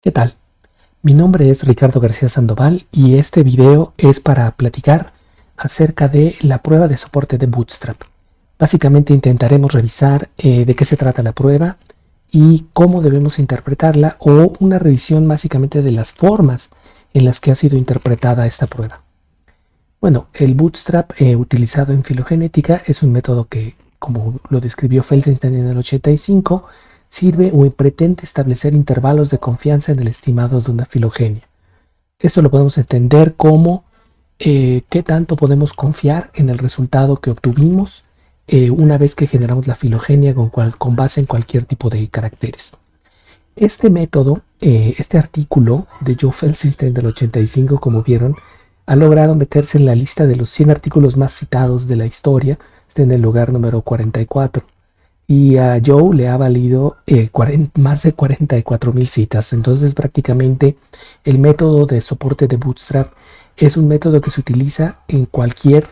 ¿Qué tal? Mi nombre es Ricardo García Sandoval y este video es para platicar acerca de la prueba de soporte de Bootstrap. Básicamente intentaremos revisar de qué se trata la prueba y cómo debemos interpretarla, o una revisión básicamente de las formas en las que ha sido interpretada esta prueba. Bueno, el Bootstrap utilizado en filogenética es un método que, como lo describió Felsenstein en el 85, sirve o pretende establecer intervalos de confianza en el estimado de una filogenia. Esto lo podemos entender como qué tanto podemos confiar en el resultado que obtuvimos una vez que generamos la filogenia con base en cualquier tipo de caracteres. Este método, este artículo de Joe Felsenstein del 85, como vieron, ha logrado meterse en la lista de los 100 artículos más citados de la historia. Está en el lugar número 44. Y a Joe le ha valido más de 44,000 citas. Entonces, prácticamente el método de soporte de Bootstrap es un método que se utiliza en cualquier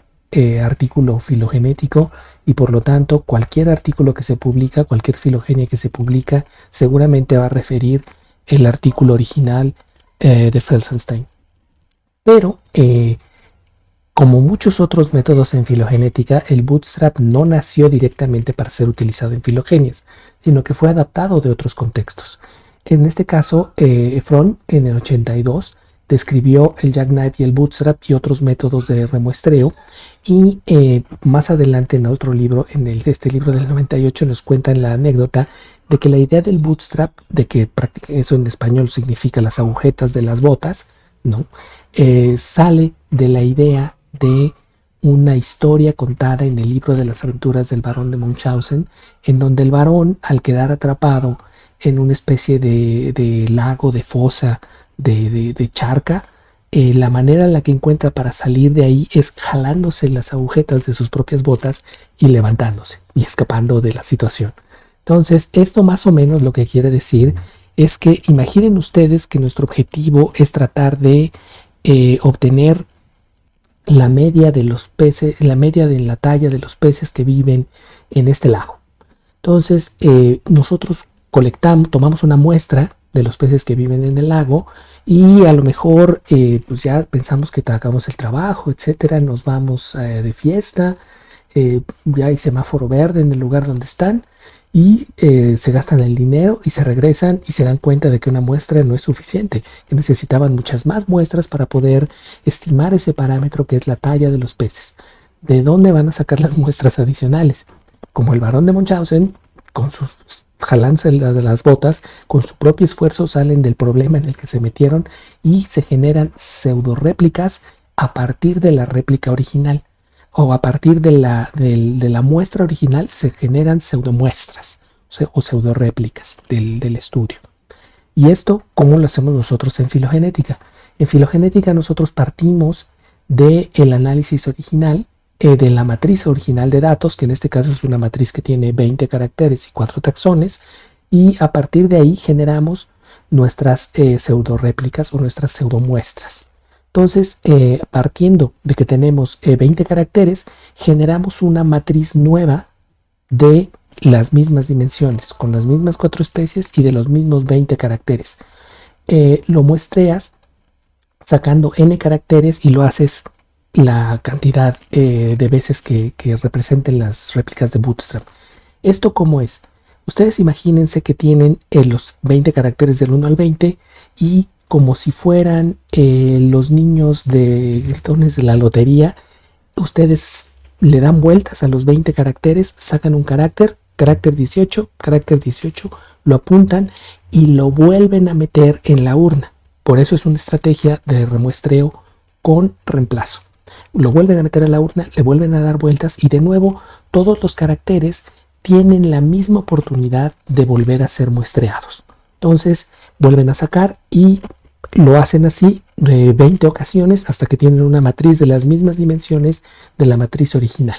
artículo filogenético, y por lo tanto cualquier artículo que se publica, cualquier filogenia que se publica, seguramente va a referir el artículo original de Felsenstein. Pero como muchos otros métodos en filogenética, el Bootstrap no nació directamente para ser utilizado en filogenias, sino que fue adaptado de otros contextos. En este caso, Efron en el 82 describió el Jackknife y el Bootstrap y otros métodos de remuestreo, y más adelante en otro libro, este libro del 98, nos cuentan la anécdota de que la idea del Bootstrap, de que eso en español significa las agujetas de las botas, ¿no? Sale de la idea de una historia contada en el libro de las aventuras del barón de Munchausen, en donde el barón, al quedar atrapado en una especie de lago, de fosa, de charca, la manera en la que encuentra para salir de ahí es jalándose las agujetas de sus propias botas y levantándose y escapando de la situación. Entonces, esto más o menos lo que quiere decir es que imaginen ustedes que nuestro objetivo es tratar de obtener la media de los peces, la media de la talla de los peces que viven en este lago. Entonces, nosotros tomamos una muestra de los peces que viven en el lago, y a lo mejor pues ya pensamos que acabamos el trabajo, etcétera, nos vamos de fiesta, ya hay semáforo verde en el lugar donde están, y se gastan el dinero y se regresan y se dan cuenta de que una muestra no es suficiente, que necesitaban muchas más muestras para poder estimar ese parámetro que es la talla de los peces. ¿De dónde van a sacar las muestras adicionales? Como el barón de Munchausen, con sus jalándose de las botas, con su propio esfuerzo salen del problema en el que se metieron y se generan pseudo réplicas a partir de la réplica original, o a partir de la muestra original se generan pseudomuestras o pseudo réplicas del estudio. ¿Y esto cómo lo hacemos nosotros en filogenética? En filogenética nosotros partimos del análisis original, de la matriz original de datos, que en este caso es una matriz que tiene 20 caracteres y 4 taxones, y a partir de ahí generamos nuestras pseudo réplicas o nuestras pseudo muestras. Entonces, partiendo de que tenemos 20 caracteres, generamos una matriz nueva de las mismas dimensiones, con las mismas 4 especies y de los mismos 20 caracteres. Lo muestreas sacando n caracteres y lo haces la cantidad de veces que representen las réplicas de Bootstrap. ¿Esto cómo es? Ustedes imagínense que tienen los 20 caracteres del 1 al 20, y como si fueran los niños de gritones de la lotería, ustedes le dan vueltas a los 20 caracteres, sacan un carácter 18, lo apuntan y lo vuelven a meter en la urna. Por eso es una estrategia de remuestreo con reemplazo. Lo vuelven a meter en la urna, le vuelven a dar vueltas, y de nuevo todos los caracteres tienen la misma oportunidad de volver a ser muestreados. Entonces vuelven a sacar y lo hacen así 20 ocasiones hasta que tienen una matriz de las mismas dimensiones de la matriz original.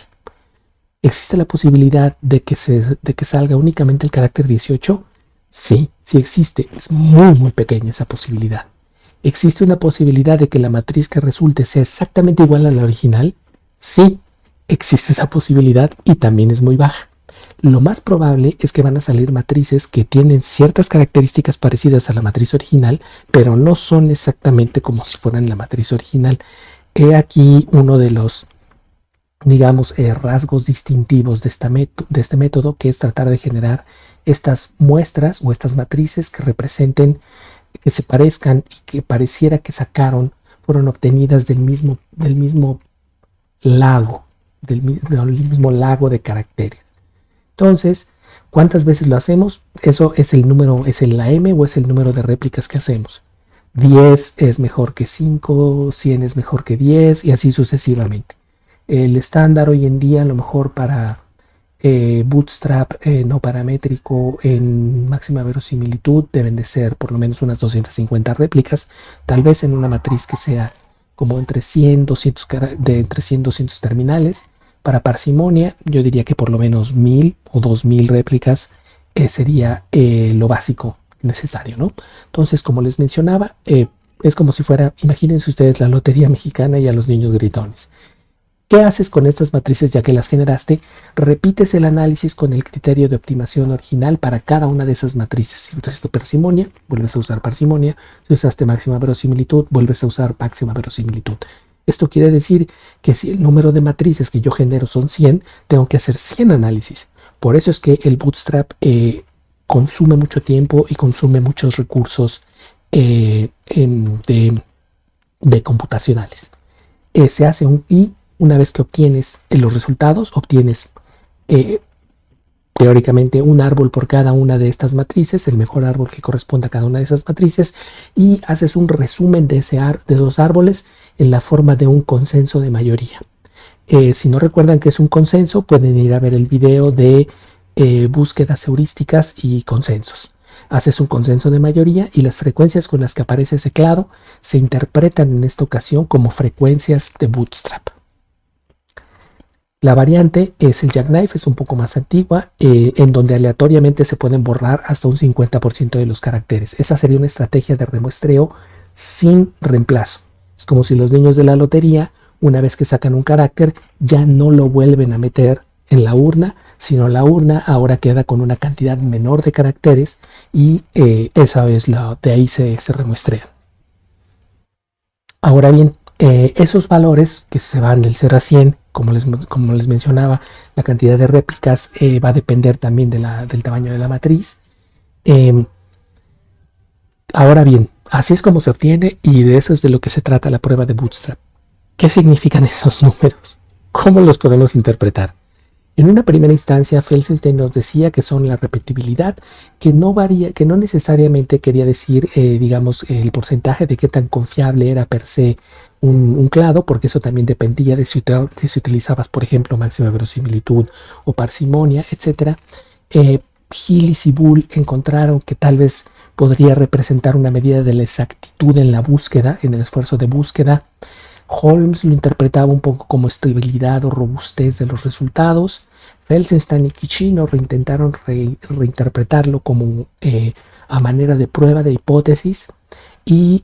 ¿Existe la posibilidad de que salga únicamente el carácter 18? Sí, sí existe. Es muy pequeña esa posibilidad. ¿Existe una posibilidad de que la matriz que resulte sea exactamente igual a la original? Sí, existe esa posibilidad, y también es muy baja. Lo más probable es que van a salir matrices que tienen ciertas características parecidas a la matriz original, pero no son exactamente como si fueran la matriz original. He aquí uno de los, digamos, rasgos distintivos de este método, que es tratar de generar estas muestras o estas matrices que representen, que se parezcan y que pareciera que fueron obtenidas del mismo lago, del mismo lago de caracteres. Entonces, ¿cuántas veces lo hacemos? Eso es el número, es la m o es el número de réplicas que hacemos. 10 es mejor que 5, 100 es mejor que 10 y así sucesivamente. El estándar hoy en día, a lo mejor para Bootstrap no paramétrico en máxima verosimilitud, deben de ser por lo menos unas 250 réplicas, tal vez en una matriz que sea como entre 100, 200, entre 100, 200 terminales. Para parsimonia, yo diría que por lo menos 1000 o 2000 réplicas sería lo básico necesario, ¿no? Entonces, como les mencionaba, es como si fuera, imagínense ustedes la lotería mexicana y a los niños gritones. ¿Qué haces con estas matrices ya que las generaste? Repites el análisis con el criterio de optimización original para cada una de esas matrices. Si usaste parsimonia, vuelves a usar parsimonia. Si usaste máxima verosimilitud, vuelves a usar máxima verosimilitud. Esto quiere decir que si el número de matrices que yo genero son 100, tengo que hacer 100 análisis. Por eso es que el Bootstrap consume mucho tiempo y consume muchos recursos de computacionales. Se hace y una vez que obtienes los resultados, obtienes teóricamente un árbol por cada una de estas matrices, el mejor árbol que corresponde a cada una de esas matrices, y haces un resumen de esos árboles en la forma de un consenso de mayoría. Si no recuerdan qué es un consenso, pueden ir a ver el video de búsquedas heurísticas y consensos. Haces un consenso de mayoría y las frecuencias con las que aparece ese clado se interpretan en esta ocasión como frecuencias de Bootstrap. La variante es el Jackknife, es un poco más antigua, en donde aleatoriamente se pueden borrar hasta un 50% de los caracteres. Esa sería una estrategia de remuestreo sin reemplazo. Es como si los niños de la lotería, una vez que sacan un carácter, ya no lo vuelven a meter en la urna, sino la urna ahora queda con una cantidad menor de caracteres y esa es de ahí se remuestrean. Ahora bien, esos valores que se van del 0 a 100, como les mencionaba, la cantidad de réplicas va a depender también del tamaño de la matriz. Ahora bien, así es como se obtiene y de eso es de lo que se trata la prueba de Bootstrap. ¿Qué significan esos números? ¿Cómo los podemos interpretar? En una primera instancia, Felsenstein nos decía que son la repetibilidad, que no varía, que no necesariamente quería decir, digamos, el porcentaje de qué tan confiable era per se un clado, porque eso también dependía de si utilizabas, por ejemplo, máxima verosimilitud o parsimonia, etc. Hill y Sibull encontraron que tal vez podría representar una medida de la exactitud en la búsqueda, en el esfuerzo de búsqueda. Holmes lo interpretaba un poco como estabilidad o robustez de los resultados. Felsenstein y Kicino intentaron reinterpretarlo como a manera de prueba de hipótesis. Y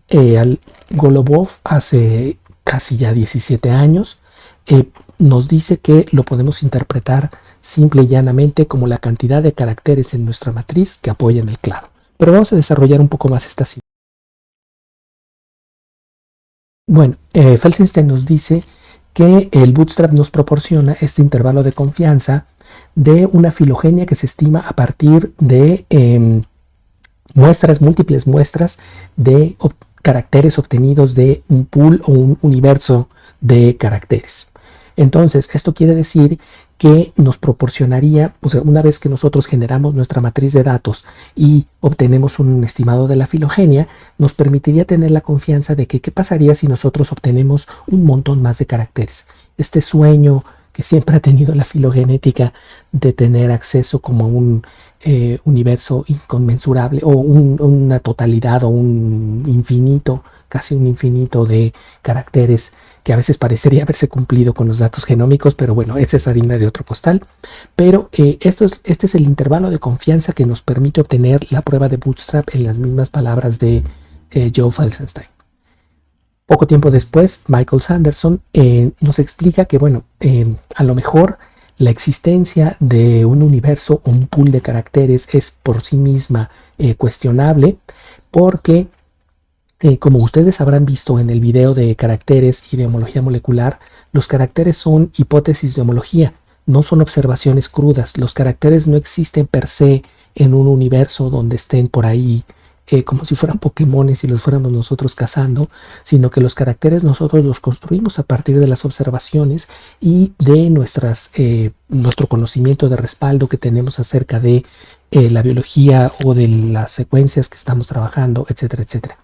Golubov hace casi ya 17 años nos dice que lo podemos interpretar simple y llanamente como la cantidad de caracteres en nuestra matriz que apoyan el clado. Pero vamos a desarrollar un poco más esta simple. Bueno, Felsenstein nos dice que el Bootstrap nos proporciona este intervalo de confianza de una filogenia que se estima a partir de múltiples muestras de caracteres obtenidos de un pool o un universo de caracteres. Entonces, esto quiere decir que nos proporcionaría, o sea, una vez que nosotros generamos nuestra matriz de datos y obtenemos un estimado de la filogenia, nos permitiría tener la confianza de que qué pasaría si nosotros obtenemos un montón más de caracteres. Este sueño que siempre ha tenido la filogenética de tener acceso como a un universo inconmensurable o una totalidad o un infinito, casi un infinito de caracteres que a veces parecería haberse cumplido con los datos genómicos, pero bueno, esa es harina de otro costal. Pero este es el intervalo de confianza que nos permite obtener la prueba de Bootstrap en las mismas palabras de Joe Felsenstein. Poco tiempo después, Michael Sanderson nos explica que, bueno, a lo mejor La existencia de un universo o un pool de caracteres es por sí misma cuestionable porque, como ustedes habrán visto en el video de caracteres y de homología molecular, los caracteres son hipótesis de homología, no son observaciones crudas. Los caracteres no existen per se en un universo donde estén por ahí como si fueran Pokémones y los fuéramos nosotros cazando, sino que los caracteres nosotros los construimos a partir de las observaciones y de nuestro conocimiento de respaldo que tenemos acerca de la biología o de las secuencias que estamos trabajando, etcétera, etcétera.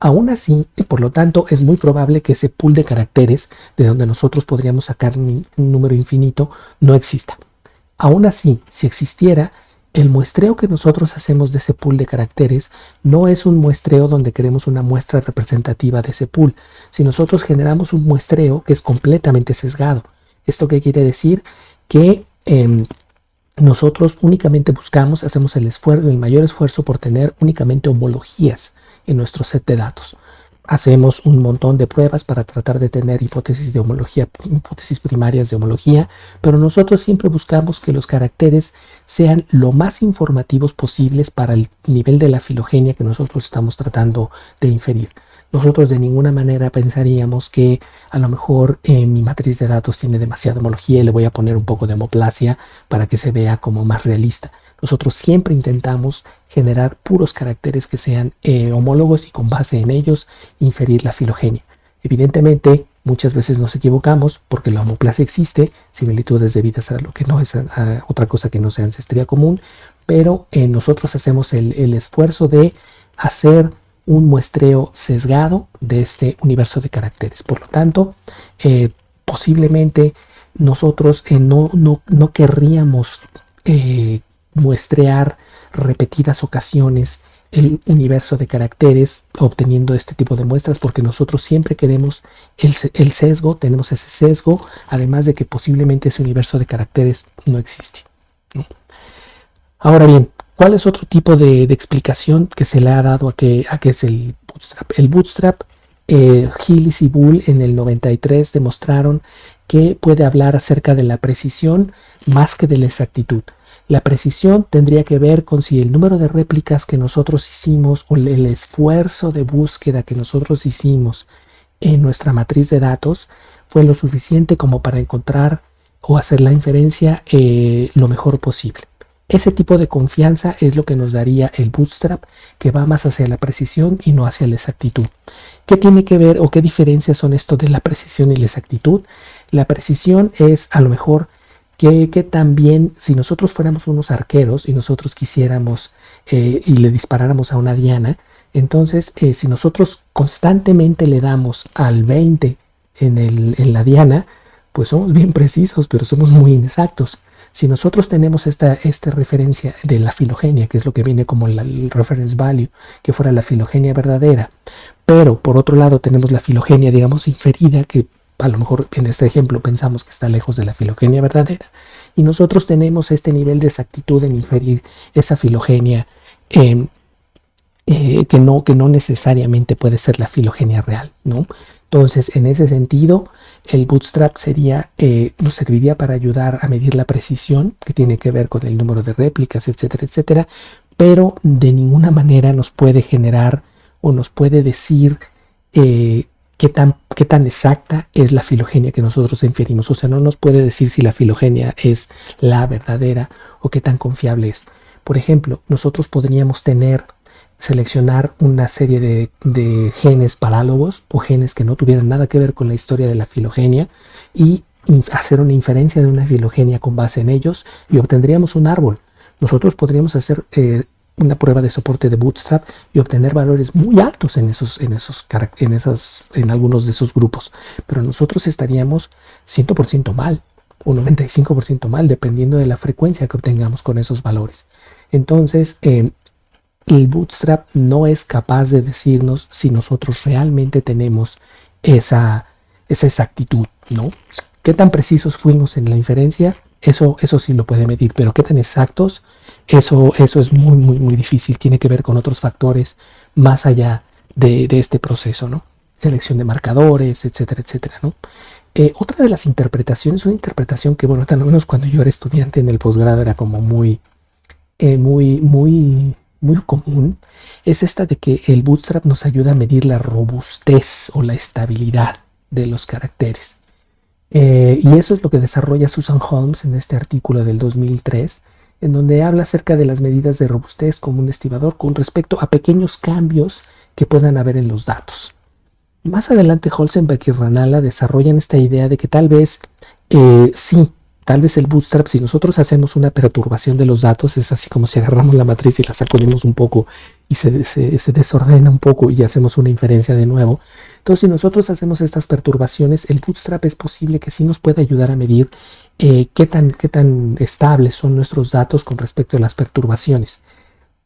Aún así, y por lo tanto, es muy probable que ese pool de caracteres de donde nosotros podríamos sacar un número infinito no exista. Aún así, si existiera, el muestreo que nosotros hacemos de ese pool de caracteres no es un muestreo donde queremos una muestra representativa de ese pool. Si nosotros generamos un muestreo que es completamente sesgado, ¿esto qué quiere decir? Que nosotros únicamente hacemos el mayor esfuerzo por tener únicamente homologías en nuestro set de datos. Hacemos un montón de pruebas para tratar de tener hipótesis de homología, hipótesis primarias de homología, pero nosotros siempre buscamos que los caracteres sean lo más informativos posibles para el nivel de la filogenia que nosotros estamos tratando de inferir. Nosotros de ninguna manera pensaríamos que a lo mejor mi matriz de datos tiene demasiada homología y le voy a poner un poco de homoplasia para que se vea como más realista. Nosotros siempre intentamos generar puros caracteres que sean homólogos y con base en ellos inferir la filogenia. Evidentemente, muchas veces nos equivocamos porque la homoplasia existe, similitudes debidas a lo que no es a otra cosa que no sea ancestría común, pero nosotros hacemos el esfuerzo de hacer un muestreo sesgado de este universo de caracteres. Por lo tanto, posiblemente nosotros no querríamos muestrear repetidas ocasiones el universo de caracteres obteniendo este tipo de muestras porque nosotros siempre queremos el sesgo, tenemos ese sesgo, además de que posiblemente ese universo de caracteres no existe, ¿no? Ahora bien, ¿cuál es otro tipo de explicación que se le ha dado a qué es el bootstrap? El bootstrap, Hillis y Bull en el 93 demostraron que puede hablar acerca de la precisión más que de la exactitud. La precisión tendría que ver con si el número de réplicas que nosotros hicimos o el esfuerzo de búsqueda que nosotros hicimos en nuestra matriz de datos fue lo suficiente como para encontrar o hacer la inferencia lo mejor posible. Ese tipo de confianza es lo que nos daría el bootstrap, que va más hacia la precisión y no hacia la exactitud. ¿Qué tiene que ver o qué diferencias son esto de la precisión y la exactitud? La precisión es a lo mejor que también si nosotros fuéramos unos arqueros y nosotros quisiéramos y le disparáramos a una diana, entonces si nosotros constantemente le damos al 20 en la diana, pues somos bien precisos, pero somos muy inexactos. Si nosotros tenemos esta referencia de la filogenia, que es lo que viene como el reference value, que fuera la filogenia verdadera, pero por otro lado tenemos la filogenia, digamos, inferida, que a lo mejor en este ejemplo pensamos que está lejos de la filogenia verdadera, y nosotros tenemos este nivel de exactitud en inferir esa filogenia que no necesariamente puede ser la filogenia real, ¿no? Entonces, en ese sentido, el bootstrap nos serviría para ayudar a medir la precisión, que tiene que ver con el número de réplicas, etcétera, etcétera, pero de ninguna manera nos puede generar o nos puede decir qué tan exacta es la filogenia que nosotros inferimos. O sea, no nos puede decir si la filogenia es la verdadera o qué tan confiable es. Por ejemplo, nosotros podríamos seleccionar una serie de genes parálogos o genes que no tuvieran nada que ver con la historia de la filogenia y hacer una inferencia de una filogenia con base en ellos y obtendríamos un árbol. Nosotros podríamos hacer una prueba de soporte de bootstrap y obtener valores muy altos en algunos de esos grupos, pero nosotros estaríamos 100% mal o 95% mal dependiendo de la frecuencia que obtengamos con esos valores. Entonces, el bootstrap no es capaz de decirnos si nosotros realmente tenemos esa exactitud, ¿no? ¿Qué tan precisos fuimos en la inferencia? Eso sí lo puede medir, pero ¿qué tan exactos? Eso es muy, muy, muy difícil. Tiene que ver con otros factores más allá de este proceso, ¿no? Selección de marcadores, etcétera, etcétera, ¿no? Otra de las interpretaciones, una interpretación que, bueno, al menos cuando yo era estudiante en el posgrado era como muy común, es esta de que el Bootstrap nos ayuda a medir la robustez o la estabilidad de los caracteres. Y eso es lo que desarrolla Susan Holmes en este artículo del 2003, en donde habla acerca de las medidas de robustez como un estibador con respecto a pequeños cambios que puedan haber en los datos. Más adelante Holzenbeck y Ranala desarrollan esta idea de que tal vez sí, tal vez el Bootstrap, si nosotros hacemos una perturbación de los datos, es así como si agarramos la matriz y la sacudimos un poco y se desordena un poco y hacemos una inferencia de nuevo. Entonces, si nosotros hacemos estas perturbaciones, el Bootstrap es posible que sí nos pueda ayudar a medir qué tan estables son nuestros datos con respecto a las perturbaciones.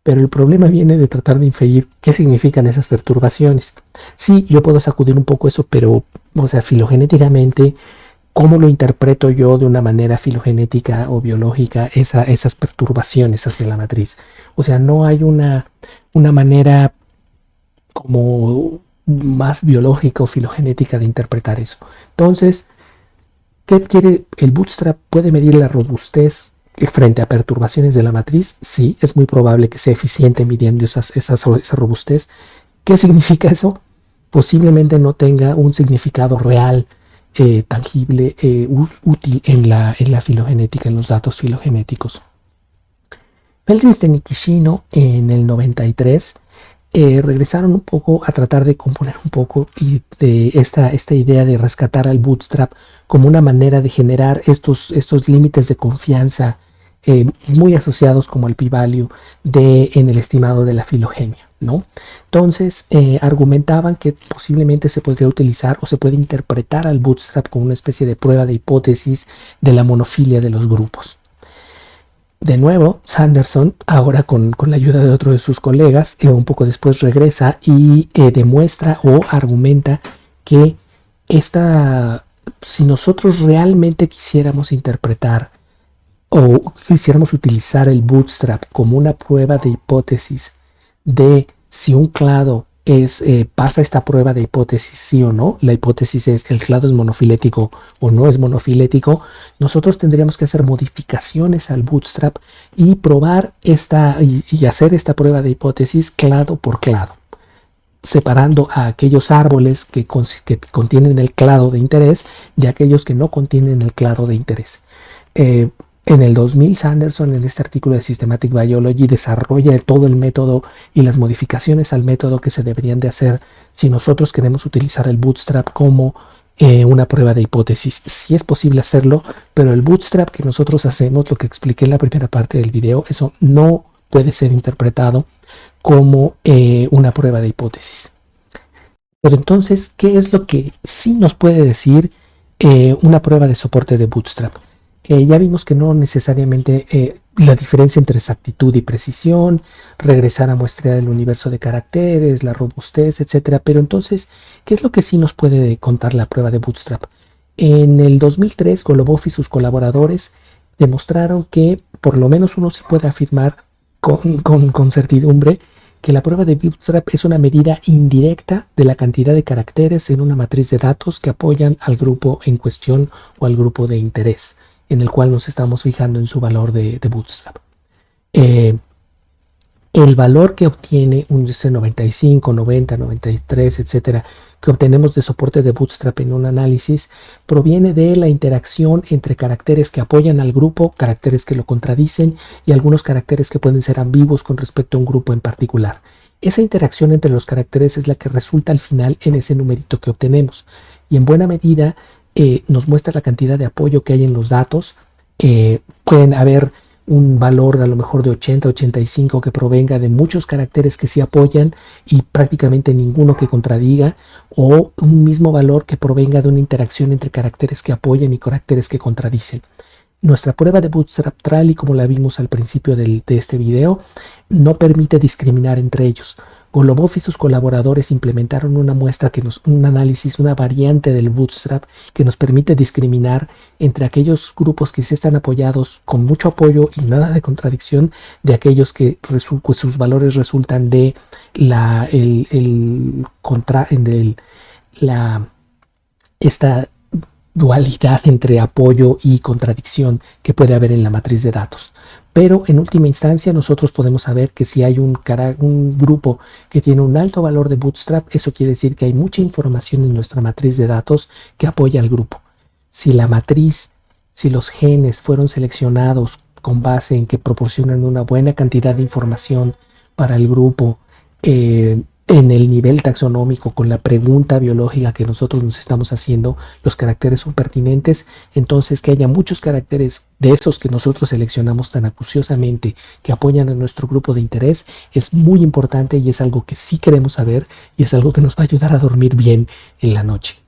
Pero el problema viene de tratar de inferir qué significan esas perturbaciones. Sí, yo puedo sacudir un poco eso, pero, o sea, filogenéticamente, ¿cómo lo interpreto yo de una manera filogenética o biológica esas perturbaciones hacia la matriz? O sea, no hay una manera como más biológica o filogenética de interpretar eso. Entonces, ¿qué quiere el Bootstrap? Puede medir la robustez frente a perturbaciones de la matriz. Sí, es muy probable que sea eficiente midiendo esa robustez. ¿Qué significa eso? Posiblemente no tenga un significado real, tangible, útil en la filogenética, en los datos filogenéticos. Felsenstein y Kishino en el 93 regresaron un poco a tratar de componer un poco y de esta idea de rescatar al Bootstrap como una manera de generar estos límites de confianza muy asociados como al p-value en el estimado de la filogenia, ¿no? Entonces argumentaban que posiblemente se podría utilizar o se puede interpretar al Bootstrap como una especie de prueba de hipótesis de la monofilia de los grupos. De nuevo, Sanderson, ahora con la ayuda de otro de sus colegas, un poco después regresa y demuestra o argumenta que si nosotros realmente quisiéramos interpretar o quisiéramos utilizar el Bootstrap como una prueba de hipótesis de si un clado pasa esta prueba de hipótesis sí o no, la hipótesis es el clado es monofilético o no es monofilético, nosotros tendríamos que hacer modificaciones al Bootstrap y probar y hacer esta prueba de hipótesis clado por clado, separando a aquellos árboles que contienen el clado de interés de aquellos que no contienen el clado de interés. En el 2000, Sanderson, en este artículo de Systematic Biology, desarrolla todo el método y las modificaciones al método que se deberían de hacer si nosotros queremos utilizar el Bootstrap como una prueba de hipótesis. Sí es posible hacerlo, pero el Bootstrap que nosotros hacemos, lo que expliqué en la primera parte del video, eso no puede ser interpretado como una prueba de hipótesis. Pero entonces, ¿qué es lo que sí nos puede decir una prueba de soporte de Bootstrap? Ya vimos que no necesariamente la diferencia entre exactitud y precisión, regresar a muestrear el universo de caracteres, la robustez, etc. Pero entonces, ¿qué es lo que sí nos puede contar la prueba de Bootstrap? En el 2003, Golubov y sus colaboradores demostraron que por lo menos uno sí puede afirmar con certidumbre que la prueba de Bootstrap es una medida indirecta de la cantidad de caracteres en una matriz de datos que apoyan al grupo en cuestión o al grupo de interés, en el cual nos estamos fijando en su valor de Bootstrap. El valor que obtiene un 95, 90, 93, etcétera, que obtenemos de soporte de Bootstrap en un análisis, proviene de la interacción entre caracteres que apoyan al grupo, caracteres que lo contradicen y algunos caracteres que pueden ser ambiguos con respecto a un grupo en particular. Esa interacción entre los caracteres es la que resulta al final en ese numerito que obtenemos y en buena medida nos muestra la cantidad de apoyo que hay en los datos. Pueden haber un valor a lo mejor de 80, 85 que provenga de muchos caracteres que sí apoyan y prácticamente ninguno que contradiga, o un mismo valor que provenga de una interacción entre caracteres que apoyan y caracteres que contradicen. Nuestra prueba de Bootstrap Trial, y como la vimos al principio de este video, no permite discriminar entre ellos. Golubov y sus colaboradores implementaron un análisis, una variante del Bootstrap que nos permite discriminar entre aquellos grupos que sí están apoyados con mucho apoyo y nada de contradicción, de aquellos que sus valores resultan de esta dualidad entre apoyo y contradicción que puede haber en la matriz de datos. Pero en última instancia nosotros podemos saber que si hay un grupo que tiene un alto valor de Bootstrap, eso quiere decir que hay mucha información en nuestra matriz de datos que apoya al grupo. Si la matriz, si los genes fueron seleccionados con base en que proporcionan una buena cantidad de información para el grupo, en el nivel taxonómico, con la pregunta biológica que nosotros nos estamos haciendo, los caracteres son pertinentes, entonces que haya muchos caracteres de esos que nosotros seleccionamos tan acuciosamente que apoyan a nuestro grupo de interés es muy importante y es algo que sí queremos saber y es algo que nos va a ayudar a dormir bien en la noche.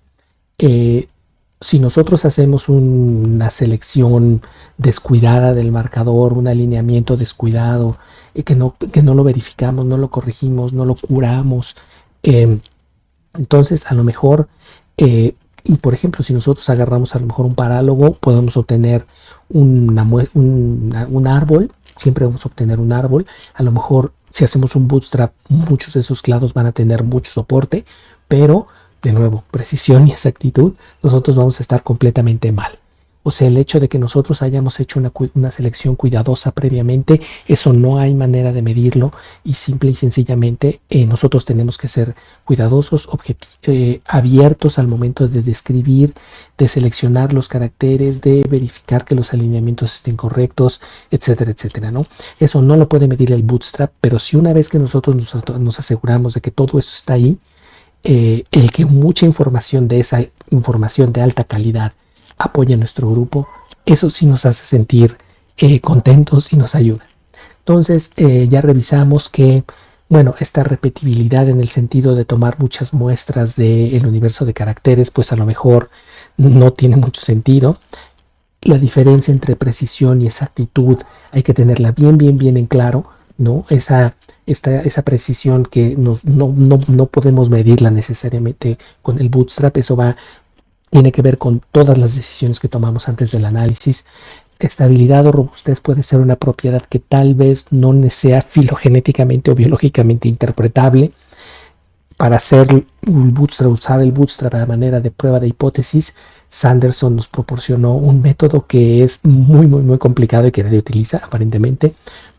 Si nosotros hacemos una selección descuidada del marcador, un alineamiento descuidado, que no lo verificamos, no lo corregimos, no lo curamos, entonces a lo mejor, y por ejemplo, si nosotros agarramos a lo mejor un parálogo, podemos obtener un árbol, siempre vamos a obtener un árbol. A lo mejor si hacemos un bootstrap, muchos de esos clados van a tener mucho soporte, pero de nuevo, precisión y exactitud, nosotros vamos a estar completamente mal. O sea, el hecho de que nosotros hayamos hecho una selección cuidadosa previamente, eso no hay manera de medirlo y simple y sencillamente nosotros tenemos que ser cuidadosos, abiertos al momento de describir, de seleccionar los caracteres, de verificar que los alineamientos estén correctos, etcétera, etcétera, ¿no? Eso no lo puede medir el Bootstrap, pero si una vez que nosotros nos aseguramos de que todo eso está ahí, el que mucha información de esa información de alta calidad apoya a nuestro grupo, eso sí nos hace sentir contentos y nos ayuda. Entonces ya revisamos que, bueno, esta repetibilidad en el sentido de tomar muchas muestras del universo de caracteres, pues a lo mejor no tiene mucho sentido. La diferencia entre precisión y exactitud hay que tenerla bien en claro, ¿no? Esa precisión que no podemos medirla necesariamente con el Bootstrap, eso tiene que ver con todas las decisiones que tomamos antes del análisis. Estabilidad o robustez puede ser una propiedad que tal vez no sea filogenéticamente o biológicamente interpretable. Para usar el Bootstrap a manera de prueba de hipótesis, Sanderson nos proporcionó un método que es muy complicado y que nadie utiliza aparentemente,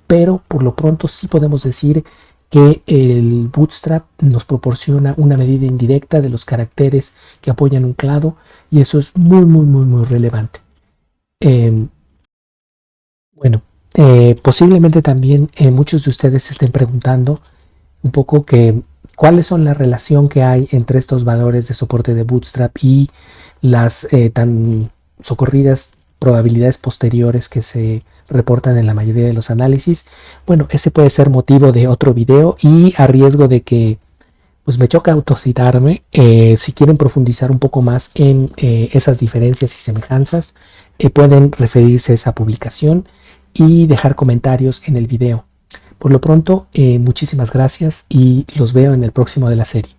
pero por lo pronto sí podemos decir que el Bootstrap nos proporciona una medida indirecta de los caracteres que apoyan un clado y eso es muy relevante. Posiblemente también muchos de ustedes se estén preguntando un poco cuáles son la relación que hay entre estos valores de soporte de Bootstrap y las tan socorridas probabilidades posteriores que se reportan en la mayoría de los análisis. Bueno, ese puede ser motivo de otro video y a riesgo de que pues me choca autocitarme, si quieren profundizar un poco más en esas diferencias y semejanzas, pueden referirse a esa publicación y dejar comentarios en el video. Por lo pronto, muchísimas gracias y los veo en el próximo de la serie.